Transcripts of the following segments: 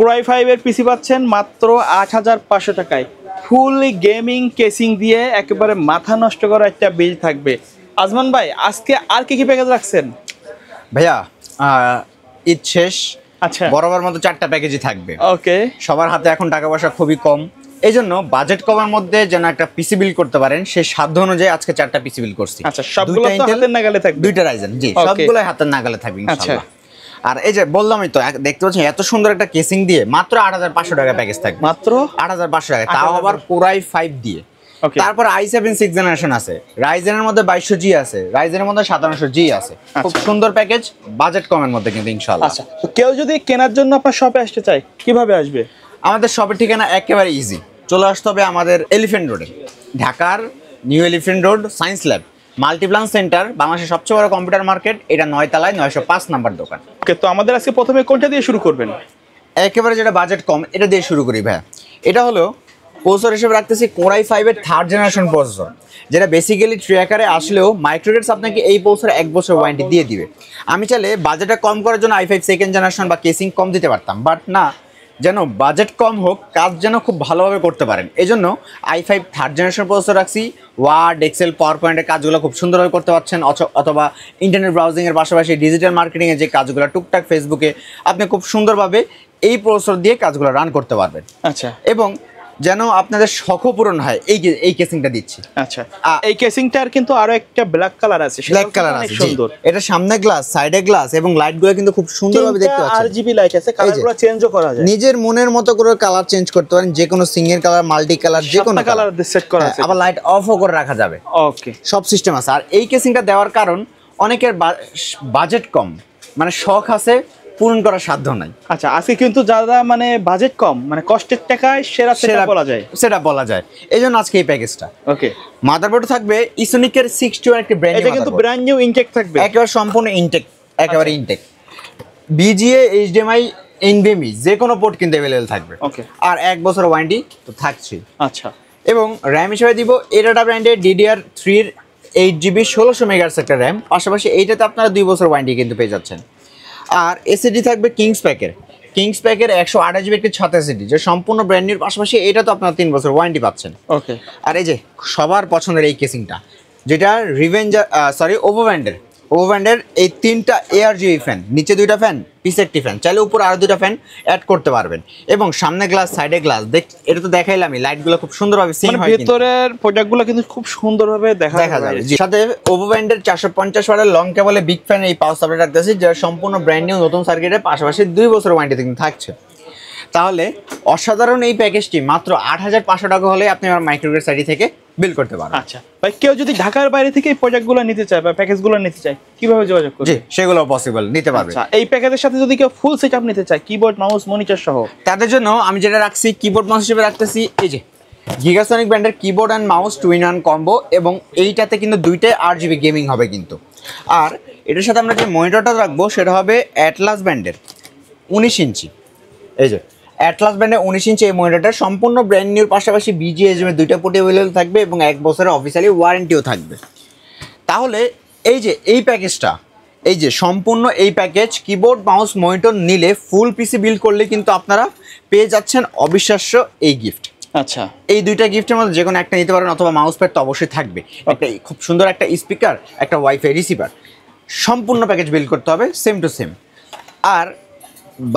Core i5 এর পিসি পাচ্ছেন মাত্র ৮৫০০ টাকায়। ফুললি গেমিং কেসিং দিয়ে একেবারে মাথা নষ্ট করা একটা বিল্ড থাকবে। আজমান ভাই, আজকে আর কি কি প্যাকেজ রাখছেন? ভাইয়া ঈদ শেষ, আচ্ছা, বরাবর মতো 4টা প্যাকেজই থাকবে। ওকে, সবার হাতে এখন টাকা পয়সা খুবই কম, এই জন্য বাজেট কভার মধ্যে যেন একটা পিসি বিল করতে পারেন সেই সাধ্য অনুযায়ী আজকে 4টা পিসি বিল করছি। আচ্ছা, সবগুলো তো হাতের নাগালে থাকবে? 2টা রাইজেন, জি, সবগুলাই হাতের নাগালে থাকবে ইনশাআল্লাহ। আর এই যে বললামই তো, দেখতে পাচ্ছেন এত সুন্দর একটা কেসিং দিয়ে মাত্র ৮৫০০ টাকা প্যাকেজ থাকবে। মাত্র ৮৫০০ টাকা, তাও আবার Core i5 দিয়ে। ওকে, তারপর i7 6th জেনারেশন আছে, রাইজেনের মধ্যে 2200G আছে, রাইজেনের মধ্যে 5700G আছে। খুব সুন্দর প্যাকেজ, বাজেট কমের মধ্যে কিন্তু ইনশাআল্লাহ। আচ্ছা, তো কেউ যদি কেনার জন্য আপনার শপে আসতে চায় কিভাবে আসবে? আমাদের শপের ঠিকানা একেবারে ইজি, চলে আসতে হবে আমাদের এলিফ্যান্ট রোডে, ঢাকার new elephant road, science lab Multiplan centre, বাংলাদেশের সবচেয়ে বড় কম্পিউটার মার্কেট। এটা 9 তলায় 905 নাম্বার দোকান। ওকে, তো আমাদের আজকে প্রথমে কোনটা দিয়ে শুরু করবেন? একেবারে যেটা বাজেট কম এটা দিয়ে শুরু করি ভাইয়া। এটা হলো প্রসেসর হিসেবে রাখতেছি Core i5 এর 3rd জেনারেশন প্রসেসর, যেটা বেসিক্যালি ট্র্যাকারে আসলেও মাইক্রোডেটস আপনাকে এই প্রসেসর 1 বছর ওয়ারেন্টি দিয়ে দিবে। আমি চাইলে বাজেটটা কম করার জন্য i5 2nd জেনারেশন বা কেসিং কম দিতে পারতাম, বাট না, যেন বাজেট কম হোক, কাজ যেন খুব ভালোভাবে করতে পারেন, এই জন্য i5 3rd জেনারেশন প্রসেসর রাখছি। ওয়ার্ড, এক্সেল, পাওয়ার পয়েন্টের কাজগুলো খুব সুন্দরভাবে করতে পারছেন, অথবা ইন্টারনেট ব্রাউজিংয়ের পাশাপাশি ডিজিটাল মার্কেটিংয়ের যে কাজগুলো টুকটাক ফেসবুকে আপনি খুব সুন্দরভাবে এই প্রসেসর দিয়ে কাজগুলো রান করতে পারবেন। আচ্ছা, এবং যেন আপনাদের শখ পূরণ হয়, এই কেসিংটা দিচ্ছি। আচ্ছা, এই কেসিংটার কিন্তু আরো একটা ব্ল্যাক কালার আছে, ব্ল্যাক কালার আছে, সুন্দর। এটা সামনে গ্লাস, সাইডে গ্লাস এবং লাইটগুলো কিন্তু খুব সুন্দরভাবে দেখতে পাচ্ছেন। আরজিবি লাইট আছে, কালারগুলো চেঞ্জও করা যায়, নিজের মনের মতো করে কালার চেঞ্জ করতে পারেন, যে কোনো সিঙ্গেল কালার, মাল্টি কালার, যে কোনো কালার সেট করা আছে। আবার লাইট অফও করে রাখা যাবে। ওকে, সব সিস্টেম আছে। আর এই কেসিংটা দেওয়ার কারণ অনেকের বাজেট কম, মানে শখ আছে, পূরণ করার সাধ্য নাই। আচ্ছা, আজকে কিন্তু যারা মানে বাজেট কম, মানে কষ্টের টাকায় সেরা বলা যায়, সেটা বলা যায়, এই জন্য আজকে এই প্যাকেজটা। ওকে, মাদারবোর্ড থাকবে ইসোনিকের 621 একটি ব্র্যান্ড, এটা কিন্তু ব্র্যান্ড নিউ ইনটেক থাকবে, একেবারে সম্পূর্ণ ইনটেক, একেবারে ইনটেক। বিজিএ, এইচডিএমআই, এনভিএমই যে কোনো পোর্ট কিন্তু अवेलेबल থাকবে। ওকে, আর 1 বছর ওয়ারেন্টি তো থাকছে। আচ্ছা, এবং র্যাম হিসেবে দিব এডাটা ব্র্যান্ডের DDR3 এর 8GB 1600 মেগাহার্টজ একটা র্যাম, পাশাপাশি এইটাতে আপনারা 2 বছর ওয়ারেন্টি কিন্তু পেয়ে যাচ্ছেন। আর এসএসডি থাকবে কিংস প্যাকের 128GB একটি 6 এসএসডি, যে সম্পূর্ণ ব্র্যান্ড নিউর, পাশাপাশি এটা তো আপনারা 3 বছর ওয়ারেন্টি পাচ্ছেন। ওকে, আর এই যে সবার পছন্দের এই কেসিংটা, যেটা ওভো ব্র্যান্ডের এই 3টা ARGB ফ্যান, নিচে 2টা ফ্যান, পিছে একটি ফ্যান, চাইলে উপরে আরো 2টা ফ্যান অ্যাড করতে পারবেন। এবং সামনে গ্লাস, সাইডে গ্লাস, এটা তো দেখাইলামই, লাইটগুলো খুব সুন্দরভাবে সিন হয়, ভিতরের প্রোডাক্টগুলো কিন্তু খুব সুন্দরভাবে দেখা যাবে। সাথে ওভো ব্র্যান্ডের 450 ওয়াটের লং কেবলে বিগ ফ্যান এই পাওয়ার সাপ্লাই রাখতেছি, যার সম্পূর্ণ ব্র্যান্ড নিউ নতুন সার্কিটের, পাশাপাশি 2 বছর ওয়ারেন্টি কিন্তু থাকছে। তাহলে অসাধারণ এই প্যাকেজটি মাত্র 8500 টাকা হলে আপনি আমার মাইক্রোগ্রেড সাইডি থেকে বিল করতে পারবেন। আচ্ছা ভাই, কেউ যদি ঢাকার বাইরে থেকে এই প্রোডাক্টগুলো নিতে চায় বা প্যাকেজগুলো নিতে চায় কিভাবে যোগাযোগ করবে? জি, সেগুলো পসিবল, নিতে পারবে। আচ্ছা, এই প্যাকেজের সাথে যদি কেউ ফুল সেটআপ নিতে চায়, কিবোর্ড, মাউস, মনিটর সহ, তাদের জন্য আমি যেটা রাখছি, কিবোর্ড মাউস হিসেবে রাখতেছি এই যে গিগাসনিক ব্র্যান্ডের keyboard and mouse 2-in-1 combo, এবং এইটাতে কিন্তু 2টাই 8GB গেমিং হবে কিন্তু। আর এটার সাথে আমরা যে মনিটরটা রাখবো সেটা হবে অ্যাটলাস ব্র্যান্ডের 19 ইঞ্চি, এই যে অ্যাটলাস ব্র্যান্ডের 19 ইঞ্চি এই মনিটরটা সম্পূর্ণ ব্র্যান্ড নিউর, পাশাপাশি BGA 2টা পোর্ট अवेलेबल থাকবে এবং 1 বছরের অফিসিয়ালি ওয়ারেন্টিও থাকবে। তাহলে এই যে এই প্যাকেজটা, এই যে সম্পূর্ণ এই প্যাকেজ, কিবোর্ড, মাউস, মনিটর নিলে ফুল পিসি বিল্ড করলে কিন্তু আপনারা পেয়ে যাচ্ছেন অবিশ্বাস্য এই গিফট। আচ্ছা, এই 2টা গিফটের মধ্যে যে কোনো একটা নিতে পারেন, অথবা মাউস প্যাড তো অবশ্যই থাকবে, একটা খুব সুন্দর একটা স্পিকার, একটা ওয়াইফাই রিসিভার, সম্পূর্ণ প্যাকেজ বিল্ড করতে হবে সেম টু সেম। আর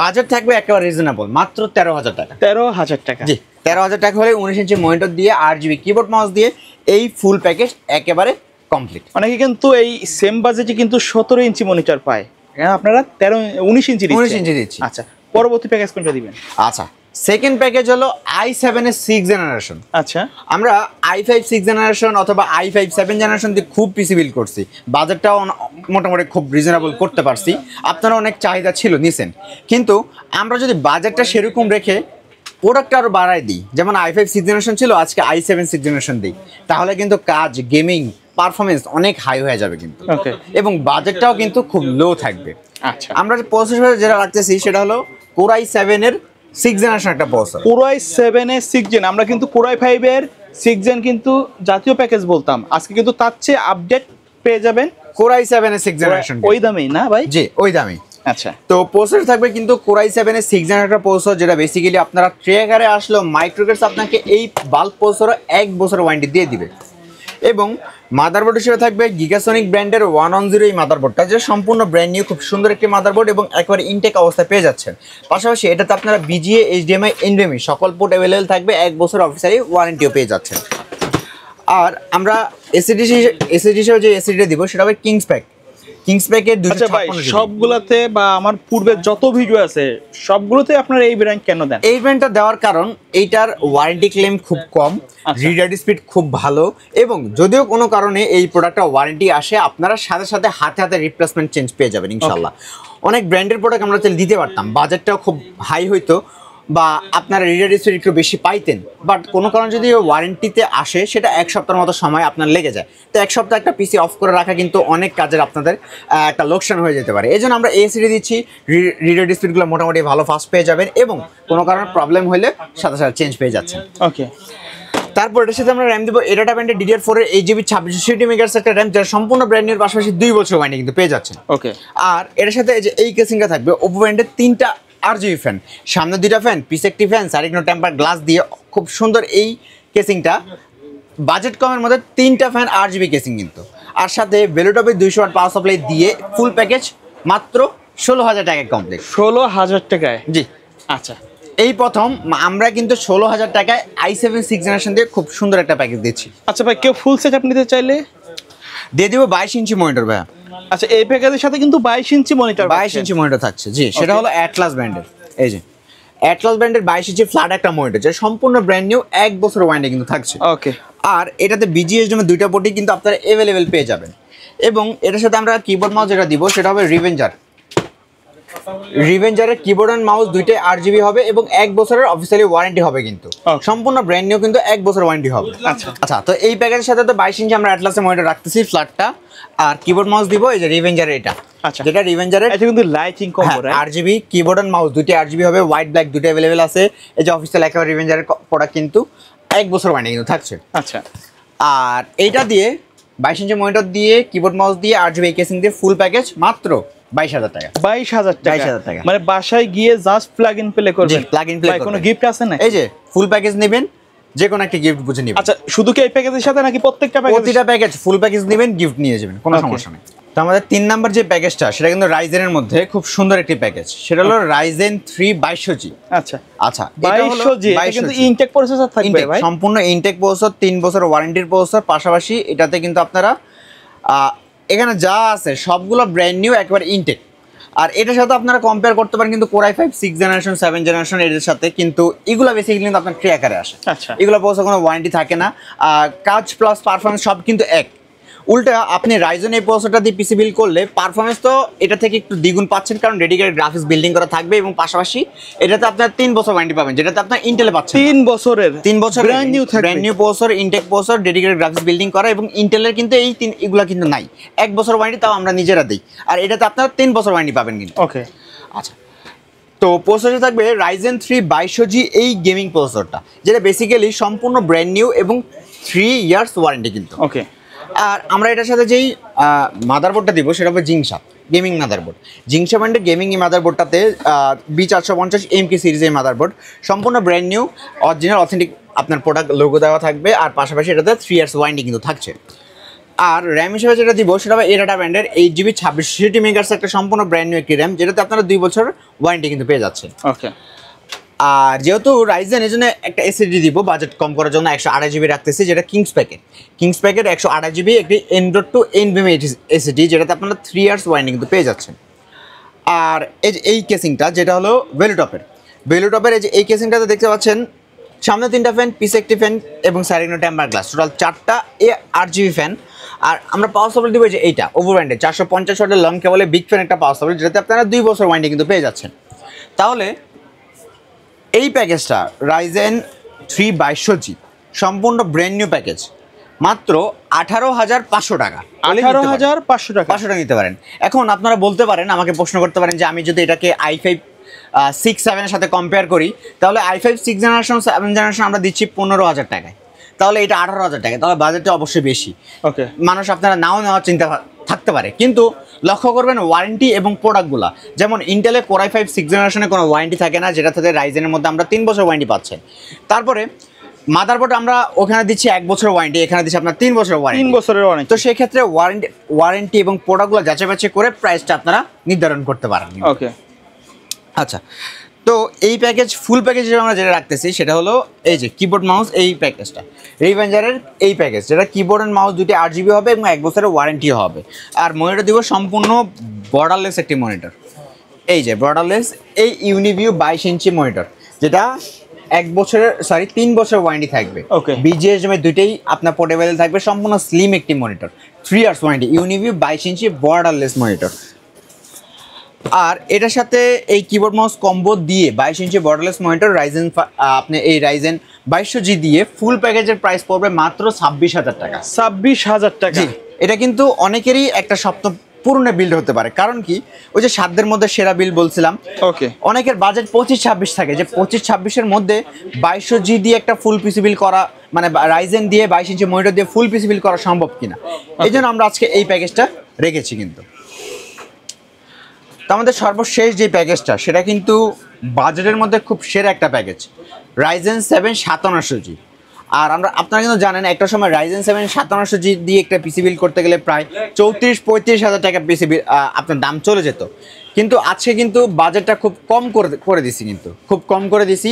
বাজেট থাকবে একেবারে রিজনেবল, মাত্র 13,000 টাকা। 13,000 টাকা? জি, 13,000 টাকা হলে 19 ইঞ্চি মনিটর দিয়ে 8GB কিবোর্ড মাউস দিয়ে এই ফুল প্যাকেজ একেবারে কমপ্লিট। অনেকে কিন্তু এই সেম বাজেটে কিন্তু 17 ইঞ্চি মনিটর পায়, আপনারা 19 ইঞ্চি দিচ্ছি। আচ্ছা, পরবর্তী প্যাকেজ কোনটা দিবেন? আচ্ছা, সেকেন্ড প্যাকেজ হলো i7 এর 6th জেনারেশন। আচ্ছা, আমরা i5 6th জেনারেশন অথবা i5 7th জেনারেশন দিয়ে খুব পিসি বিল্ড করছি, বাজেটটাও মোটামুটি খুব রিজনেবল করতে পারছি, আপনারা অনেক চাহিদা ছিল নিছেন, কিন্তু আমরা যদি বাজেটটা সেরকম রেখে প্রোডাক্টটা আরও বাড়াই দিই, যেমন i5 6th জেনারেশন ছিল, আজকে i7 6th জেনারেশন দিই, তাহলে কিন্তু কাজ, গেমিং, পারফরমেন্স অনেক হাই হয়ে যাবে কিন্তু, এবং বাজেটটাও কিন্তু খুব লো থাকবে। আচ্ছা, আমরা প্রসেসর যেটা রাখতেছি সেটা হলো Core i7 এর 6th জেনারেশন একটা প্রসেসর। Core i7 এর 6th জেন, আমরা কিন্তু Core i5 এর 6th জেন কিন্তু জাতীয় প্যাকেজ বলতাম, আজকে কিন্তু তার চেয়ে আপডেট পেয়ে যাবেন Core i7 এর 6th জেনারেশন, ওই দামেই না ভাই? জি, ওই দামেই। আচ্ছা তো প্রসেসর থাকবে কিন্তু কোরাই 7 এর 6 জেনারেটর প্রসেসর, যেটা বেসিক্যালি আপনারা ট্রেগারে আসলেও মাইক্রোকেটস আপনাকে এই বাল্ব প্রসেসর 1 বছর ওয়ারেন্টি দিয়ে দিবে। এবং মাদারবোর্ড হিসেবে থাকবে গিগাসনিক ব্র্যান্ডের 110 এই মাদারবোর্ডটা, যেটা সম্পূর্ণ ব্র্যান্ড নিউ, খুব সুন্দর একটি মাদারবোর্ড এবং একেবারে ইনটেক অবস্থায় পেয়ে যাচ্ছেন। পাশাপাশি এটাতে আপনারা বিজিএ, এইচডিএমআই, এনভিএমই সকল পোর্ট অ্যাভেলেবেল থাকবে, 1 বছর অফিসিয়ালি ওয়ারেন্টিও পেয়ে যাচ্ছেন। আর আমরা এসএসডি হিসেবে যে এসএসডিটা দিব সেটা হবে কিংস প্যাকের আচ্ছা ভাই, 256 জিবি। সবগুলাতে বা আমার পূর্বে যত ভিডিও আছে সবগুলোতে আপনারা এই ব্র্যান্ড কেন দেন? এই ব্র্যান্ডটা দেওয়ার কারণ এইটার ওয়ারেন্টি ক্লেম খুব কম, আচ্ছা। রিডার স্পিড খুব ভালো, এবং যদিও কোনো কারণে এই প্রোডাক্টটা ওয়ারেন্টি আসে আপনারা সাথে সাথে হাতে রিপ্লেসমেন্ট চেঞ্জ পেয়ে যাবেন ইনশাল্লাহ। অনেক ব্র্যান্ডের প্রোডাক্ট আমরা চাইলে দিতে পারতাম, বাজেটটাও খুব হাই হইতো বা আপনারা রিডার স্পিড একটু বেশি পাইতেন, বাট কোনো কারণ যদি ওয়ারেন্টিতে আসে সেটা 1 সপ্তাহের মতো সময় আপনার লেগে যায়। তো 1 সপ্তাহ একটা পিসি অফ করে রাখা কিন্তু অনেক কাজের আপনাদের একটা লোকসান হয়ে যেতে পারে। এই জন্য আমরা এসিডি দিচ্ছি, রিডার স্পিডগুলো মোটামুটি ভালো ফাস্ট পেয়ে যাবেন এবং কোনো কারণে প্রবলেম হলে সাথে সাথে চেঞ্জ পেয়ে যাচ্ছেন। ওকে, তারপর এটার সাথে আমরা র্যাম দিব এডাটা ব্র্যান্ডের DDR4 এর 8GB 26 মেগাহার্টজ একটা র্যাম, যার সম্পূর্ণ ব্র্যান্ড নিউর পাশাপাশি 2 বছর ওয়ারেন্টি কিন্তু পেয়ে যাচ্ছেন। ওকে, আর এটার সাথে এই কেসিংটা থাকবে ওপো ব্র্যান্ডের 3টা RGB ফ্যান, সামনে 2টা ফ্যান, পিছে একটি ফ্যান, সাইডে টেম্পার গ্লাস দিয়ে খুব সুন্দর এই কেসিংটা। বাজেট কমের মধ্যে 3টা ফ্যান RGB কেসিং কিন্তু, আর সাথে ভেলোটপের 200 ওয়াট পাওয়ার সাপ্লাই দিয়ে ফুল প্যাকেজ মাত্র 16,000 টাকায় কমপ্লিট। 16,000 টাকায়? জি, আচ্ছা। এই প্রথম আমরা কিন্তু 16,000 টাকায় i7 6 জেনারেশন দিয়ে খুব সুন্দর একটা প্যাকেজ দিচ্ছি। আচ্ছা ভাই, কেউ ফুল সেটআপ নিতে চাইলে দিয়ে দিব 22 ইঞ্চি মনিটর ভাইয়া। আচ্ছা, এই প্যাকেজের সাথে কিন্তু 22 ইঞ্চি মনিটর, 22 ইঞ্চি মনিটর থাকছে, জি, সেটা হলো অ্যাটলাস ব্র্যান্ডের। এই যে অ্যাটলাস ব্র্যান্ডের 22 ইঞ্চি ফ্ল্যাট একটা মনিটর, যেটা সম্পূর্ণ ব্র্যান্ড নিউ, 1 বছর ওয়ারেন্টি কিন্তু থাকছে। ওকে। আর এটাতে বিজিএসডিএম 2টা পোর্টই কিন্তু আপনারা অ্যাভেলেবেল পেয়ে যাবেন। এবং এটার সাথে আমরা কিবোর্ড মাউস যেটা দিব সেটা হবে রিভেঞ্জারের কিবোর্ড অ্যান্ড মাউস 2টাই RGB হবে এবং 1 বছরের অফিসিয়ালি ওয়ারেন্টি হবে কিন্তু। সম্পূর্ণ ব্র্যান্ড নিউ কিন্তু 1 বছর ওয়ারেন্টি হবে। আচ্ছা, তো এই প্যাকেজের সাথে তো 22 ইঞ্চি আমরা অ্যাটলাসের মনিটর রাখতেছি ফ্ল্যাটটা, আর কিবোর্ড মাউস দিব এই যে রিভেঞ্জারের এটা। আচ্ছা, যেটা রিভেঞ্জারের, এটা কিন্তু lighting combo, right? RGB keyboard and mouse 2টাই RGB হবে, হোয়াইট ব্ল্যাক 2টা অ্যাভেলেবেল আছে। এই যে অফিসিয়াল একেবারে রিভেঞ্জারের প্রোডাক্ট কিন্তু 1 বছর ওয়ারেন্টি কিন্তু থাকছে। আচ্ছা, আর এইটা দিয়ে 22 ইঞ্চি মনিটর দিয়ে কিবোর্ড মাউস দিয়ে RGB কেসিং দিয়ে ফুল প্যাকেজ মাত্র 22,000 টাকা। 22,000 টাকা? 22,000 টাকা। মানে বাসায় গিয়ে জাস্ট প্লাগ ইন প্লে করবেন? প্লাগ ইন প্লে ভাই, কোনো গিফট আছে না? এই যে ফুল প্যাকেজ নেবেন, যে কোনো একটা গিফট বুঝে নেবেন। আচ্ছা, শুধু কি এই প্যাকেজের সাথে নাকি প্রত্যেকটা প্যাকেজ? প্রতিটা প্যাকেজ ফুল প্যাকেজ নেবেন, গিফট নিয়ে যাবেন, কোনো সমস্যা নেই। তো আমাদের 3 নাম্বার যে প্যাকেজটা সেটা কিন্তু রাইজেনের মধ্যে খুব সুন্দর একটি প্যাকেজ, সেটা হলো রাইজেন 3 2200G। আচ্ছা, আচ্ছা, 2200G এটা কিন্তু ইনটেক প্রসেসর থাকবে ভাই? সম্পূর্ণ ইনটেক প্রসেসর, 3 বছর ওয়ারেন্টির প্রসেসর, পাশাপাশি এটাতে কিন্তু আপনারা এখানে যা আছে সবগুলো ব্র্যান্ড নিউ, একেবারে ইনটেক। আর এটার সাথে আপনারা কম্পেয়ার করতে পারেন কিন্তু কোরাই 5 6 জেনারেশন 7 জেনারেশন এর সাথে, কিন্তু এগুলো বেসিক্যালি কিন্তু আপনার ট্রে আকারে আসে। আচ্ছা, এগুলো প্রসেসর কোনো ওয়ারেন্টি থাকে না, কাজ প্লাস পারফরমেন্স সব কিন্তু এক। উল্টা আপনি রাইজন এই প্রসেসরটা দিয়ে পিসি বিল্ড করলে পারফরমেন্স তো এটা থেকে একটু দ্বিগুণ পাচ্ছেন, কারণ ডেডিকেটেড গ্রাফিক্স বিল্ডিং করা থাকবে এবং পাশাপাশি এটাতে আপনার 3 বছর ওয়ারেন্টি পাবেন, যেটাতে আপনার ইন্টেলে পাচ্ছেন 3 বছরের 3 বছর ব্র্যান্ড নিউ থাকবে, brand new processor, intact processor, dedicated graphics building করা, এবং ইন্টেলের কিন্তু এগুলো কিন্তু নাই। 1 বছর ওয়ারেন্টি তাও আমরা নিজেরা দিই, আর এটাতে আপনারা 3 বছর ওয়ারেন্টি পাবেন কিন্তু। ওকে। আচ্ছা, তো প্রসেসর থাকবে রাইজেন 3 2200G এই গেমিং প্রসেসরটা, যেটা বেসিক্যালি সম্পূর্ণ ব্র্যান্ড নিউ এবং 3 ইয়ার্স ওয়ারেন্টি কিন্তু। ওকে। আর আমরা এটার সাথে যেই মাদারবোর্ডটা দিব সেটা হবে জিংসা গেমিং মাদারবোর্ড। জিংসা ব্র্যান্ডের গেমিং এই মাদারবোর্ডটাতে B450 MK সিরিজের মাদারবোর্ড, সম্পূর্ণ ব্র্যান্ড নিউ অরিজিনাল অথেন্টিক আপনার প্রোডাক্ট লোগো দেওয়া থাকবে, আর পাশাপাশি এটাতে 3 ইয়ার্স ওয়ারেন্টি কিন্তু থাকছে। আর র্যাম হিসেবে যেটা দিব সেটা হবে এডাটা ব্র্যান্ডের 8GB 26 মেগাহার্টজ একটা সম্পূর্ণ ব্র্যান্ড নিউ একটি র্যাম, যেটাতে আপনারা 2 বছর ওয়ারেন্টি কিন্তু পেয়ে যাচ্ছেন। ওকে। আর যেহেতু রাইজেন এর জন্য একটা এসএসডি দিব বাজেট কম করার জন্য, 128GB রাখতেছি, যেটা কিংস প্যাকেট 128GB একটি M.2 NVMe এসএসডি, যেটাতে আপনারা 3 ইয়ার্স ওয়ারেন্টি কিন্তু পেয়ে যাচ্ছেন। আর এই কেসিংটা যেটা হলো ভেলোটপের এই কেসিংটাতে দেখতে পাচ্ছেন সামনে 3টা ফ্যান, পিছে একটি ফ্যান এবং সাইডে টেম্পার গ্লাস, টোটাল 4টা RGB ফ্যান। আর আমরা পাওয়ার সাপ্লাই দিব যে এইটা ওভো ব্র্যান্ডের 450 ওয়াটের লং কেবলে বিগ ফ্যান একটা পাওয়ার সাপ্লাই, যেটাতে আপনারা 2 বছর ওয়ারেন্টি কিন্তু পেয়ে যাচ্ছেন। তাহলে এই প্যাকেজটা রাইজেন 3 2200G সম্পূর্ণ ব্র্যান্ড নিউ প্যাকেজ মাত্র 18,500 টাকা। 18,500 টাকা 500 টাকা নিতে পারেন। এখন আপনারা বলতে পারেন, আমাকে প্রশ্ন করতে পারেন যে আমি যদি এটাকে i5 6 7 এর সাথে কম্পেয়ার করি, তাহলে i5 6 জেনারেশন 7 জেনারেশন আমরা দিচ্ছি 15,000 টাকায়, তাহলে এটা 18,000 টাকা, তাহলে বাজেটটা অবশ্যই বেশি। ওকে। মানুষ আপনারা নাও নেওয়ার চিন্তা থাকতে পারে, কিন্তু লক্ষ্য করবেন ওয়ারেন্টি এবং প্রোডাক্টগুলো, যেমন ইন্টেলে কোর i5 6th জেনারেশনে কোনো ওয়ারেন্টি থাকে না, যেটা থেকে রাইজেনের মধ্যে আমরা 3 বছর ওয়ারেন্টি পাচ্ছেন। তারপরে মাদারবোর্ড আমরা ওখানে দিচ্ছি 1 বছরের ওয়ারেন্টি, এখানে দিচ্ছি আপনার 3 বছরের ওয়ারেন্টি। 3 বছরের ওয়ারেন্টি। তো সেই ক্ষেত্রে ওয়ারেন্টি এবং প্রোডাক্টগুলো যাচাই বাছাই করে প্রাইসটা আপনারা নির্ধারণ করতে পারেন। ওকে, আচ্ছা, তো এই প্যাকেজ ফুল প্যাকেজ আমরা যেটা রাখতেছি সেটা হলো এই যে কিবোর্ড মাউস, এই প্যাকেজটা রিভেঞ্জারের এই প্যাকেজ, যেটা কিবোর্ড অ্যান্ড মাউস দুটি 8 GB হবে এবং 1 বছরের ওয়ারেন্টিও হবে। আর মনিটর দিব সম্পূর্ণ বর্ডারলেস একটি মনিটর, এই যে বর্ডারলেস এই ইউনিভিউ 22 ইঞ্চি মনিটর, যেটা 3 বছরের ওয়ারেন্টি থাকবে। ওকে, BGSM দুইটাই আপনার পোর্টেবল থাকবে, সম্পূর্ণ স্লিম একটি মনিটর, 3 ইয়ার্স ওয়ারেন্টি, ইউনিভিউ 22 ইঞ্চি বর্ডারলেস মনিটর। আর এটার সাথে এই কিবোর্ড মাউস কম্বো দিয়ে 22 ইঞ্চি বর্ডারলেস মনিটর রাইজেন, আপনি এই রাইজেন 2200G দিয়ে ফুল প্যাকেজের প্রাইস পড়বে মাত্র 26,000 টাকা। 26,000 টাকা। এটা কিন্তু অনেকেরই একটা স্বপ্ন পূরণে বিল্ড হতে পারে, কারণ কি ওই যে সাধ্যের মধ্যে সেরা বিল বলছিলাম। ওকে, অনেকের বাজেট 25-26 থাকে, যে 25-26-এর মধ্যে 2200G দিয়ে একটা ফুল পিসি বিল করা, মানে রাইজেন দিয়ে 22 ইঞ্চি মনিটর দিয়ে ফুল পিসি বিল করা সম্ভব কিনা, এই জন্য আমরা আজকে এই প্যাকেজটা রেখেছি। কিন্তু তো আমাদের সর্বশেষ যে প্যাকেজটা সেটা কিন্তু বাজেটের মধ্যে খুব সেরা একটা প্যাকেজ, রাইজেন 7 5700G। আর আপনারা কিন্তু জানেন একটা সময় রাইজেন 7 5700G দিয়ে একটা পিসি বিল করতে গেলে প্রায় 34-35 হাজার টাকা পিসি বিল আপনার দাম চলে যেত, কিন্তু আজকে কিন্তু বাজেটটা খুব কম করে দিছি, কিন্তু খুব কম করে দিছি।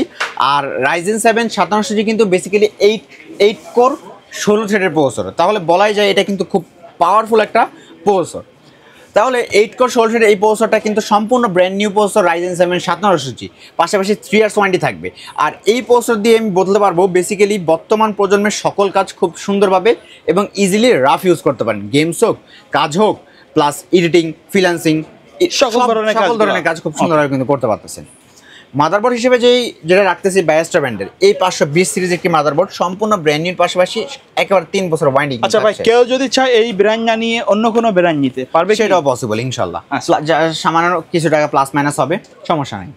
আর রাইজেন 7 5700G কিন্তু বেসিক্যালি 8 কোর 16 থ্রেডের প্রসেসর, তাহলে বলাই যায় এটা কিন্তু খুব পাওয়ারফুল একটা প্রসেসর। তাহলে 8 কোর 16 থ্রেড এই প্রসেসরটা কিন্তু সম্পূর্ণ brand new processor Ryzen 7 5700G, পাশাপাশি 3 ইয়ার্স ওয়ারেন্টি থাকবে। আর এই প্রসেসর দিয়ে আমি বলতে পারবো বেসিক্যালি বর্তমান প্রজন্মের সকল কাজ খুব সুন্দরভাবে এবং ইজিলি রাফ ইউজ করতে পারেন, গেমস হোক, কাজ হোক, প্লাস এডিটিং, ফ্রিল্যান্সিং, সকল ধরনের কাজ খুব সুন্দরভাবে কিন্তু করতে পারতেছেন। মাদারবোর্ড হিসেবে যেটা রাখতেছি ব্যারিস্টার ব্র্যান্ডের এই 520 সিরিজ একটি মাদারবোর্ড, সম্পূর্ণ ব্র্যান্ড নিউর পাশাপাশি একেবারে 3 বছর ওয়ারেন্টি। আচ্ছা ভাই, কেউ যদি চায় এই ব্র্যান্ড না নিয়ে অন্য কোনো ব্র্যান্ড নিতে পারবে? সেটাও পসিবল ইনশাল্লাহ, সামান্য কিছু টাকা প্লাস মাইনাস হবে, সমস্যা নাই।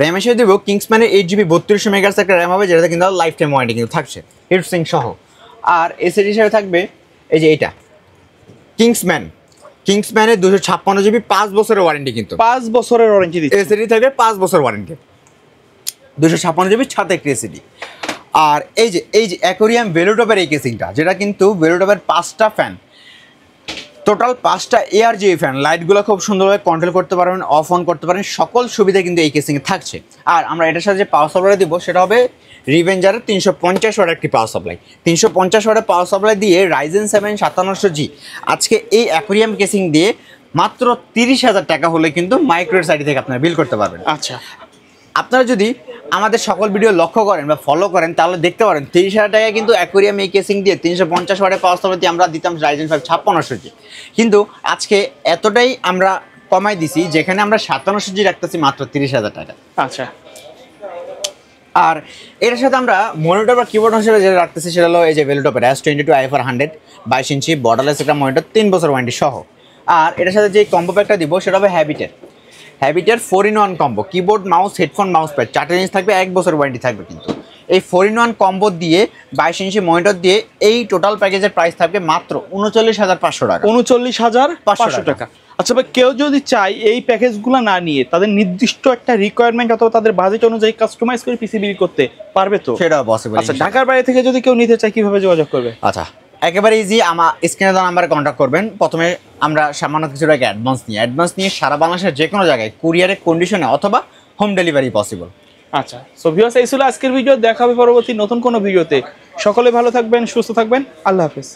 র্যাম হিসেবে দেবো কিংসম্যানের 8GB 3200 মেগাহার্টজ একটা র্যাম হবে, যেটাতে কিন্তু লাইফ টাইম ওয়ারেন্টি কিন্তু থাকছে হিটসিং সহ। আর এসএসডি হিসেবে থাকবে এই যে এইটা কিংসম্যানের 256GB 5 বছরের ওয়ারেন্টি, কিন্তু 5 বছরের ওয়ারেন্টি দিচ্ছে। এসএসডি থাকবে 5 বছর ওয়ারেন্টি, 256GB সাথে একটি এসএসডি। আর এই যে অ্যাকোরিয়াম ভেলোটপের এই কেসিংটা, যেটা কিন্তু ভেলোটপের 5টা ফ্যান, টোটাল 5টা ARGB ফ্যান, লাইটগুলো খুব সুন্দরভাবে কন্ট্রোল করতে পারবেন, অফ অন করতে পারেন, সকল সুবিধা কিন্তু এই কেসিংয়ে থাকছে। আর আমরা এটার সাথে যে পাওয়ার সাপ্লাই দিব সেটা হবে রিভেঞ্জারের 350 ওয়াটের একটি পাওয়ার সাপ্লাই। 350 ওয়াটের পাওয়ার সাপ্লাই দিয়ে রাইজেন 7 5700G আজকে এই অ্যাকোরিয়াম কেসিং দিয়ে মাত্র 30,000 টাকা হলে কিন্তু মাইক্রোর সাইড থেকে আপনারা বিল করতে পারবেন। আচ্ছা, আপনারা যদি আমাদের সকল ভিডিও লক্ষ্য করেন বা ফলো করেন তাহলে দেখতে পারেন 30,000 টাকায় কিন্তু অ্যাকোরিয়াম এই কেসিং দিয়ে 350 ওয়াটের পাওয়ার সাপ্লাই দিয়ে আমরা দিতাম রাইজেন 5 5600G, কিন্তু আজকে এতটাই আমরা কমাই দিছি যেখানে আমরা 5700G রাখতেছি মাত্র 30,000 টাকা। আচ্ছা, আর এর সাথে আমরা মনিটর বা কিবোর্ড হিসেবে যেটা রাখতেছি সেটা হলো এই যে ভেলোটপের S22 IFR 100 22 ইঞ্চি বর্ডারলেস একটা মনিটর, 3 বছর ওয়ারেন্টি সহ। আর এটার সাথে যে কম্বো প্যাকটা দিব সেটা হবে হ্যাবিটের 4-in-1 combo, keyboard mouse headphone mouse pad 4টা জিনিস থাকবে, 1 বছর ওয়ারেন্টি থাকবে। কিন্তু এই 4-in-1 কম্বো দিয়ে 22 ইঞ্চি মনিটর দিয়ে এই টোটাল প্যাকেজের প্রাইস থাকবে মাত্র 39,500 টাকা। 39,500 টাকা। আচ্ছা ভাই, কেউ যদি চায় এই প্যাকেজগুলো না নিয়ে তাদের নির্দিষ্ট একটা রিকোয়ারমেন্ট অথবা তাদের বাজেট অনুযায়ী কাস্টমাইজ করে পিসি বিল করতে পারবে তো? সেটাও পসিবল। আচ্ছা, ঢাকার বাইরে থেকে যদি কেউ নিতে চায় কিভাবে যোগাযোগ করবে? আচ্ছা, একেবারে ইজি, আমার স্ক্রিনে দেওয়া নাম্বারে কন্ট্যাক্ট করবেন। প্রথমে আমরা সামান্য কিছু টাকা অ্যাডভান্স নিয়ে সারা বাংলাদেশের যে কোনো জায়গায় কুরিয়ারের কন্ডিশনে অথবা হোম ডেলিভারি পসিবল। আচ্ছা, সো ভিউয়ার্স, এই ছিল আজকের ভিডিও। দেখা হবে পরবর্তী নতুন কোনো ভিডিওতে। সকলে ভালো থাকবেন, সুস্থ থাকবেন, আল্লাহ হাফেজ।